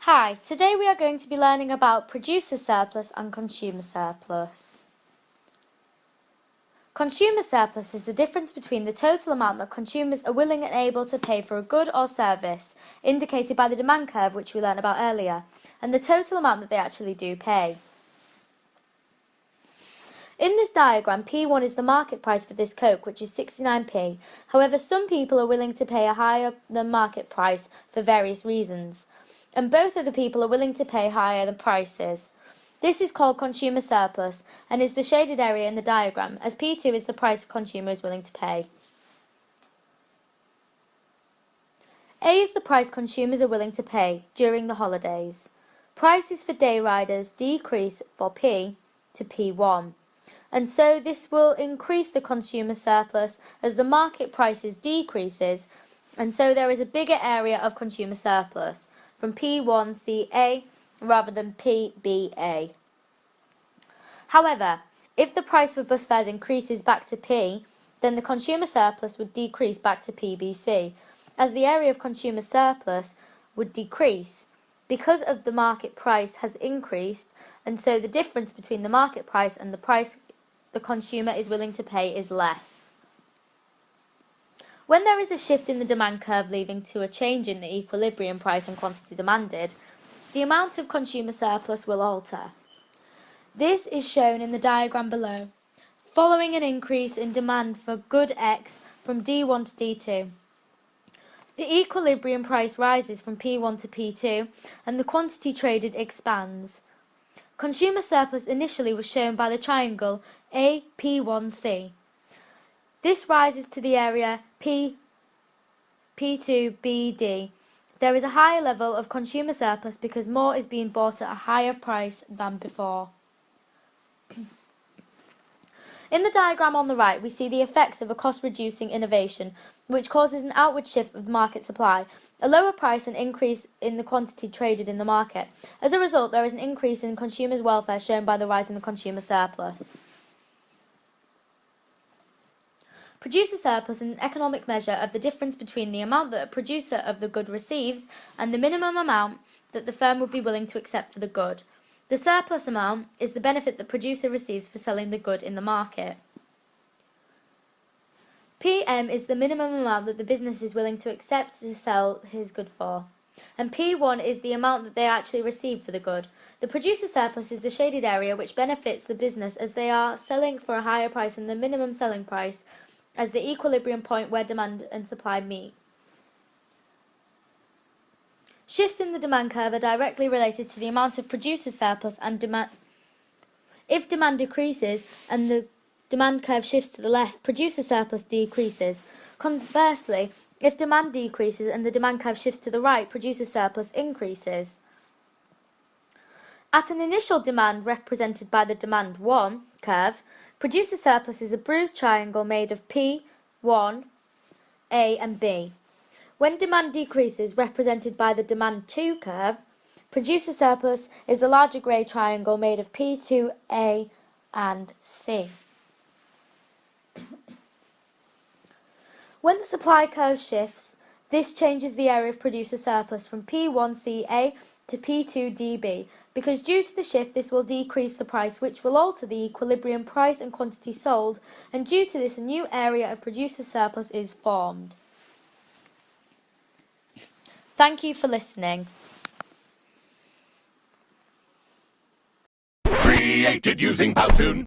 Hi, today we are going to be learning about producer surplus and consumer surplus. Consumer surplus is the difference between the total amount that consumers are willing and able to pay for a good or service, indicated by the demand curve which we learned about earlier, and the total amount that they actually do pay. In this diagram, P1 is the market price for this Coke, which is 69p. However, some people are willing to pay a higher than market price for various reasons, and both of the people are willing to pay higher than prices. This is called consumer surplus and is the shaded area in the diagram, as P2 is the price a consumer is willing to pay. A is the price consumers are willing to pay during the holidays. Prices for day riders decrease for P to P1. And so this will increase the consumer surplus as the market prices decreases, and so there is a bigger area of consumer surplus from P1CA rather than PBA. However, if the price for bus fares increases back to P, then the consumer surplus would decrease back to PBC, as the area of consumer surplus would decrease because of the market price has increased, and so the difference between the market price and the price the consumer is willing to pay is less. When there is a shift in the demand curve leading to a change in the equilibrium price and quantity demanded, the amount of consumer surplus will alter. This is shown in the diagram below, following an increase in demand for good X from D1 to D2. The equilibrium price rises from P1 to P2 and the quantity traded expands. Consumer surplus initially was shown by the triangle AP1C. This rises to the area P2BD. There is a higher level of consumer surplus because more is being bought at a higher price than before. In the diagram on the right, we see the effects of a cost-reducing innovation, which causes an outward shift of the market supply, a lower price and increase in the quantity traded in the market. As a result, there is an increase in consumers' welfare shown by the rise in the consumer surplus. Producer surplus is an economic measure of the difference between the amount that a producer of the good receives and the minimum amount that the firm would be willing to accept for the good. The surplus amount is the benefit the producer receives for selling the good in the market. PM is the minimum amount that the business is willing to accept to sell his good for, and P1 is the amount that they actually receive for the good. The producer surplus is the shaded area which benefits the business as they are selling for a higher price than the minimum selling price as the equilibrium point where demand and supply meet. Shifts in the demand curve are directly related to the amount of producer surplus and demand. If demand decreases and the demand curve shifts to the left, producer surplus decreases. Conversely, if demand decreases and the demand curve shifts to the right, producer surplus increases. At an initial demand represented by the demand 1 curve, producer surplus is a blue triangle made of P1, A and B. When demand decreases, represented by the demand 2 curve, producer surplus is the larger grey triangle made of P2A and C. When the supply curve shifts, this changes the area of producer surplus from P1CA to P2DB, because due to the shift this will decrease the price, which will alter the equilibrium price and quantity sold, and due to this a new area of producer surplus is formed. Thank you for listening. Created using Powtoon.